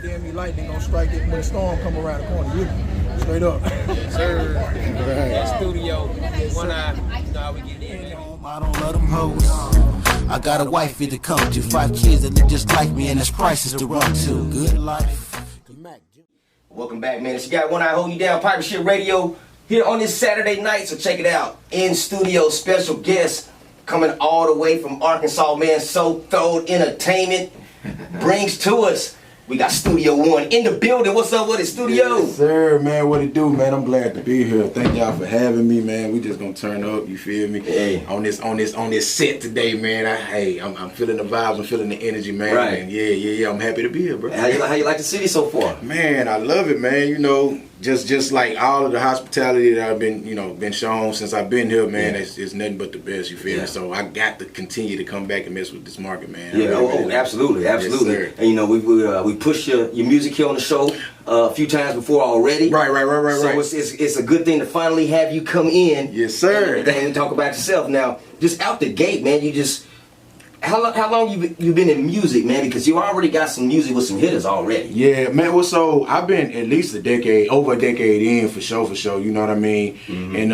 damn me lightning gonna strike it when the storm come around the corner. You straight up. Yes, sir. Right. Studio, one eye, you know how we get in. I don't let them hoes. I got a wifey to come to, 5 kids that look just like me, and there's prices to run to. Good life. Mack June. Welcome back, man. It's your guy, One Eye Holding You Down, Pirateshipradio, here on this Saturday night, so check it out. In studio, special guest coming all the way from Arkansas, man. So Throwed Entertainment brings to us. We got Studio1 in the building. What's up with it, Studio? Yes, sir, man. What it do, man? I'm glad to be here. Thank y'all for having me, man. We just gonna turn up. You feel me? Hey. On this set today, man. I'm feeling the vibes. I'm feeling the energy, man. Right. And yeah. I'm happy to be here, bro. How you like the city so far? Man, I love it, man. You know, just like all of the hospitality that I've been shown since I've been here, man. Yeah. It's nothing but the best. You feel me? So I got to continue to come back and mess with this market, man. Yeah, absolutely. Yes, and you know, we push your music here on the show a few times before already. Right. So it's a good thing to finally have you come in. Yes, sir. And talk about yourself. Now, just out the gate, man. How long you been in music, man? Because you already got some music with some hitters already. Yeah, man. Well, so I've been at least over a decade in for sure. You know what I mean? Mm-hmm. And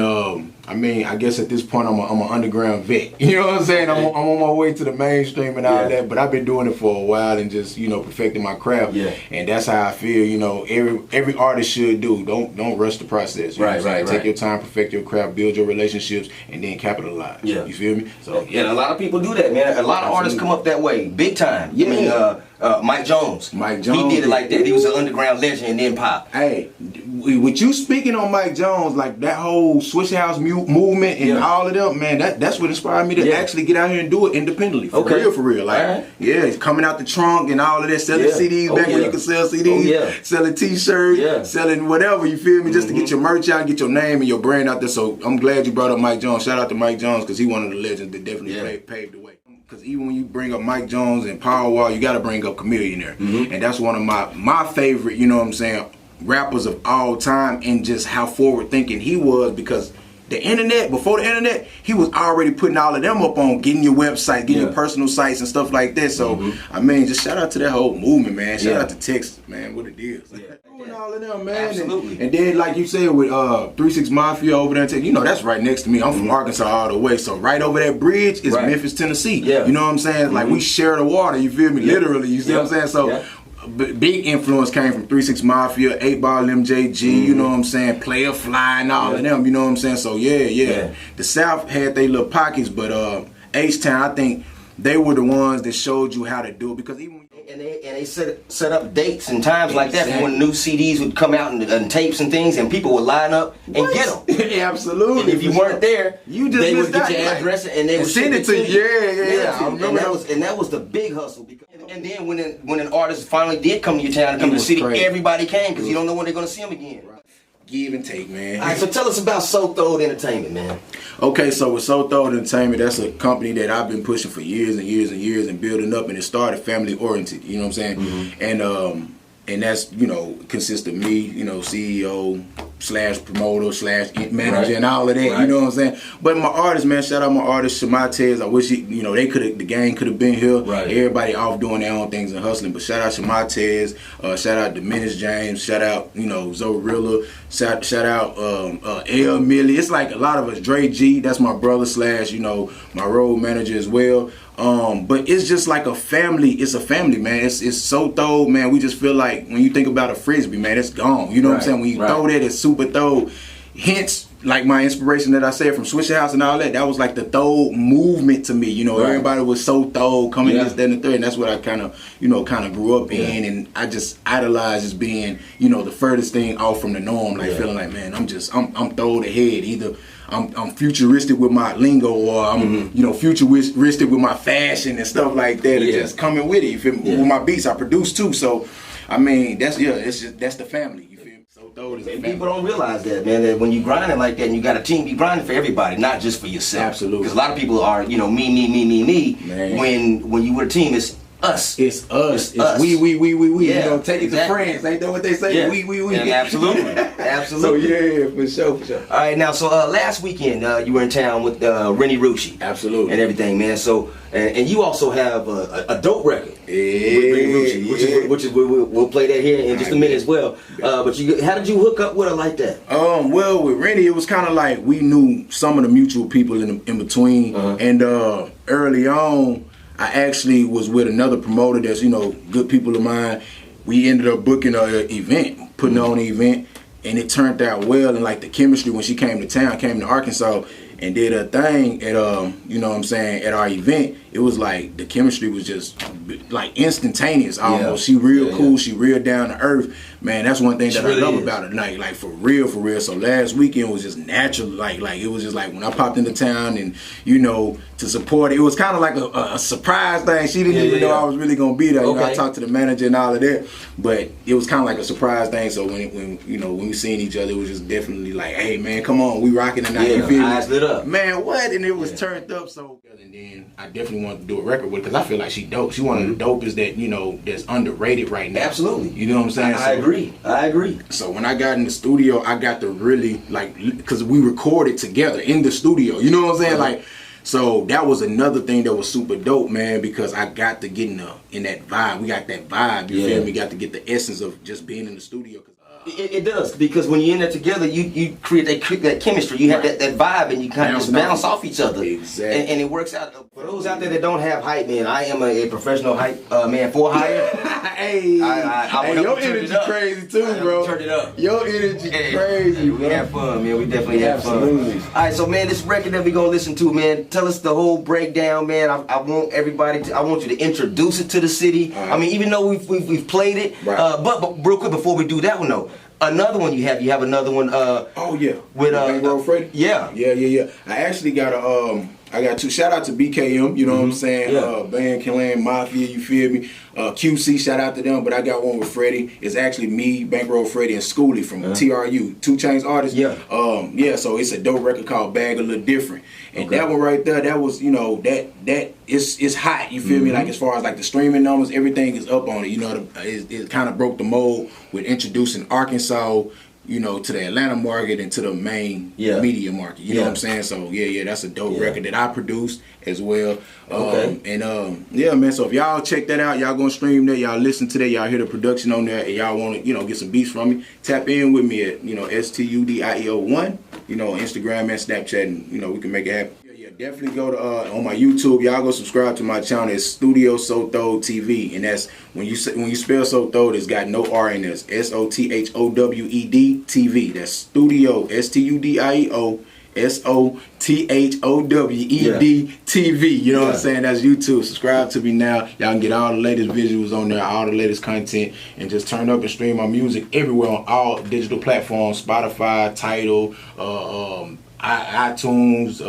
I guess at this point I'm an underground vet. You know what I'm saying? I'm on my way to the mainstream and all that. But I've been doing it for a while and just perfecting my craft. Yeah. And that's how I feel. You know, every artist should do. Don't rush the process. You know what I'm saying? Take your time, perfect your craft, build your relationships, and then capitalize. Yeah. You feel me? So yeah, and a lot of people do that, man. A lot of artists come up that way, big time. Yeah. I mean, Mack June. He did it like that. He was an underground legend and then pop. Hey, with you speaking on Mack June, like that whole Swish House movement and all of them, man, that's what inspired me to actually get out here and do it independently. For real. Like, it's coming out the trunk and all of that, selling CDs back when you could sell CDs, selling T-shirts, selling whatever, you feel me, just to get your merch out, get your name and your brand out there. So I'm glad you brought up Mack June. Shout out to Mack June because he's one of the legends that definitely paved the way. Because even when you bring up Mack June and Powerwall, you got to bring up Chameleon there. And that's one of my favorite, you know what I'm saying, rappers of all time, and just how forward thinking he was, because before the internet, he was already putting all of them up on getting your website, getting your personal sites and stuff like that. So, I mean, just shout out to that whole movement, man. Shout out to Texas, man, what it is. Doing all of them, man. Absolutely. And then, like you said, with 3-6 Mafia over there, that's right next to me. I'm from Arkansas all the way. So right over that bridge is Memphis, Tennessee. You know what I'm saying? Like, we share the water, you feel me? Literally, you see what I'm saying? So big influence came from 3-6 Mafia, 8 Ball MJG, you know what I'm saying, Player Fly and all of them, you know what I'm saying? So yeah. The South had their little pockets, but H-Town, I think they were the ones that showed you how to do it, because even and they set up dates and times like that for when new CDs would come out and tapes and things, and people would line up and get them. Absolutely. And if you weren't there, they would get your address and they would send it to you. Yeah. I remember and that was the big hustle. Because, and then when an artist finally did come to your town and come to the city, everybody came because you don't know when they're going to see them again. Give and take, man. All right, so tell us about So Throwed Entertainment, man. Okay, so with So Throwed Entertainment, that's a company that I've been pushing for years and building up, and it started family oriented, you know what I'm saying? And that's, consists of me, CEO / promoter / manager and all of that, you know what I'm saying? But my artists, man, shout out my artists, Shamatez. I wish the gang could have been here. Everybody off doing their own things and hustling. But shout out Shamatez, shout out Diminish James, shout out, Zorilla, shout out L Millie. It's like a lot of us. Dre G, that's my brother / my road manager as well. But it's just like a family. It's a family, man. It's so throwed, man. We just feel like when you think about a frisbee, man, it's gone. You know what I'm saying? When you throw that, it's super throwed. Hence, like my inspiration that I said from Swish House and all that, that was like the throwed movement to me. Everybody was so throwed, coming this, that, and the third, and that's what I kind of grew up in, and I just idolized as being, the furthest thing off from the norm, like feeling like, man, I'm throwed ahead. Either I'm futuristic with my lingo, or I'm futuristic with my fashion and stuff like that, and just coming with it. You feel me? With my beats, I produce too. So, I mean, that's the family. You feel me? So throw it. People don't realize that, man. That when you grinding like that and you got a team, you grinding for everybody, not just for yourself. Absolutely. Because a lot of people are, me. Man. When you with a team, it's us. It's us. It's us. We. Yeah, You know, take it exactly. to France. Ain't that what they say? Yeah. We. Yeah, absolutely. Absolutely. So yeah, for sure. All right, now, so last weekend you were in town with Rennie Rucci. Absolutely. And everything, man. So, and you also have a dope record. Yeah. With Rennie Rucci, which is we'll play that here in just a minute as well. But how did you hook up with her like that? Well, with Rennie, it was kind of like we knew some of the mutual people in between, and early on, I actually was with another promoter that's, you know, good people of mine. We ended up booking an event, putting on an event, and it turned out well. And like the chemistry when she came to town, came to Arkansas, and did a thing at you know what I'm saying, at our event, it was like the chemistry was just like instantaneous almost. Yeah. She real cool, she real down to earth. Man, that's one thing that really I love is. about her tonight, like for real. So last weekend was just natural, like it was just like when I popped into town and, you know, to support it was kind of like a surprise thing. She didn't even know I was really gonna be there. You know, I talked to the manager and all of that, but it was kind of like a surprise thing. So when we seen each other, it was just definitely like, hey man, come on, we rocking tonight. You feel me? Eyes lit up. Man, what? And it was turned up. So, and then I definitely wanted to do a record with her because I feel like she dope. She one of the dopest that, you know, that's underrated right now. Absolutely. You know what I'm saying? I agree. So when I got in the studio, I got to really, like, because we recorded together in the studio. You know what I'm saying? Like, so that was another thing that was super dope, man, because I got to get in that vibe. We got that vibe, you feel me? Got to get the essence of just being in the studio. It does, because when you're in there together, you create that chemistry. You have that vibe, and you kind of just bounce off each other. Exactly. And it works out. For those out there that don't have hype man, I am a professional hype man for hire. Hey, your energy crazy too, bro. Turn it up. Your energy crazy. We have fun, man. We definitely have fun. Absolutely. All right, so man, this record that we gonna listen to, man, tell us the whole breakdown, man. I want everybody I want you to introduce it to the city. Right. I mean, even though we've played it, but real quick before we do that one though. Another one you have another one. With Bankroll Freddy. Yeah. I actually got I got two. Shout out to BKM, you know what I'm saying? Band Killing Mafia, you feel me? QC, shout out to them. But I got one with Freddie. It's actually me, Bankroll Freddy, and Schoolie from TRU, 2 Chainz artists. So it's a dope record called Bag a Little Different. And that one right there, that was, you know, that it's hot, you feel me? Like as far as like the streaming numbers, everything is up on it. You know, it kind of broke the mold with introducing Arkansas, you know, to the Atlanta market and to the main media market. You know what I'm saying? So that's a dope record that I produced as well. Man, so if y'all check that out, y'all gonna stream that, y'all listen to that, y'all hear the production on there, and y'all wanna, you know, get some beats from me, tap in with me at, you know, Studio1, you know, Instagram and Snapchat, and, you know, we can make it happen. Definitely go to on my YouTube. Y'all go subscribe to my channel. It's Studio Sotho TV, and that's when you spell Sotho, it's got no R in this. SOTHOWED TV. That's Studio STUDIO SOTHOWED TV. You know what I'm saying? That's YouTube. Subscribe to me now. Y'all can get all the latest visuals on there, all the latest content, and just turn up and stream my music everywhere on all digital platforms: Spotify, Tidal, iTunes,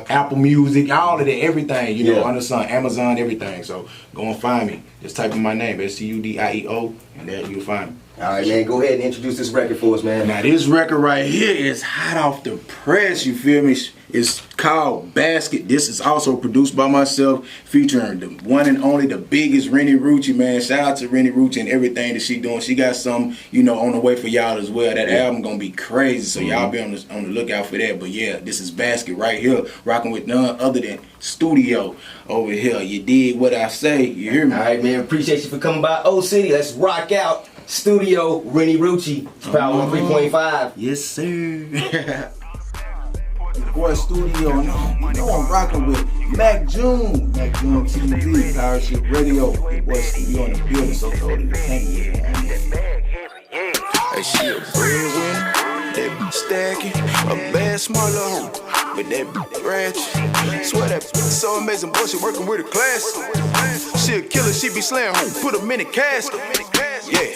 Apple Music, all of that, everything, you know, under sun, Amazon, everything. So go and find me. Just type in my name, STUDIEO, and there you'll find me. All right, man, go ahead and introduce this record for us, man. Now this record right here is hot off the press, you feel me? It's called Basket. This is also produced by myself, featuring the one and only, the biggest Rennie Rucci, man. Shout out to Rennie Rucci and everything that she doing. She got some, you know, on the way for y'all as well. That album gonna be crazy, so y'all be on the lookout for that. But yeah, this is Basket right here, rocking with none other than Studio over here. You dig what I say? You hear me? All right, man. Appreciate you for coming by. O City, let's rock out. Studio, Rennie Rucci, Power 103.5. Yes, sir. Boy, Studio, you know I'm rocking with Mack June, Mackjune297, Pirateshipradio. Radio. Boy, Studio in the building, so cold in the tank. Hey, she a breadwinner, that bitch stacking, a bad smart little hoe, but that bitch ratchet. Swear that bitch so amazing, boy, she working with a class. She a killer, she be slaying hoe, put them in a casket. Yeah,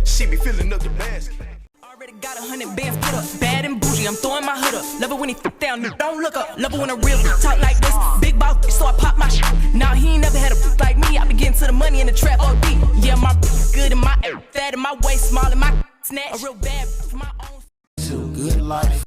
she be filling up the basket. Already got 100 bands put up, bad and bougie, I'm throwing my hood up. Love it when he f down, don't look up. Love it when a real talk like this, big boss, so I pop my shit. Now he ain't never had a like me, I be getting to the money in the trap OD. Yeah, my good and my fat and my waist small and my snatch. A real bad for my own. To good life.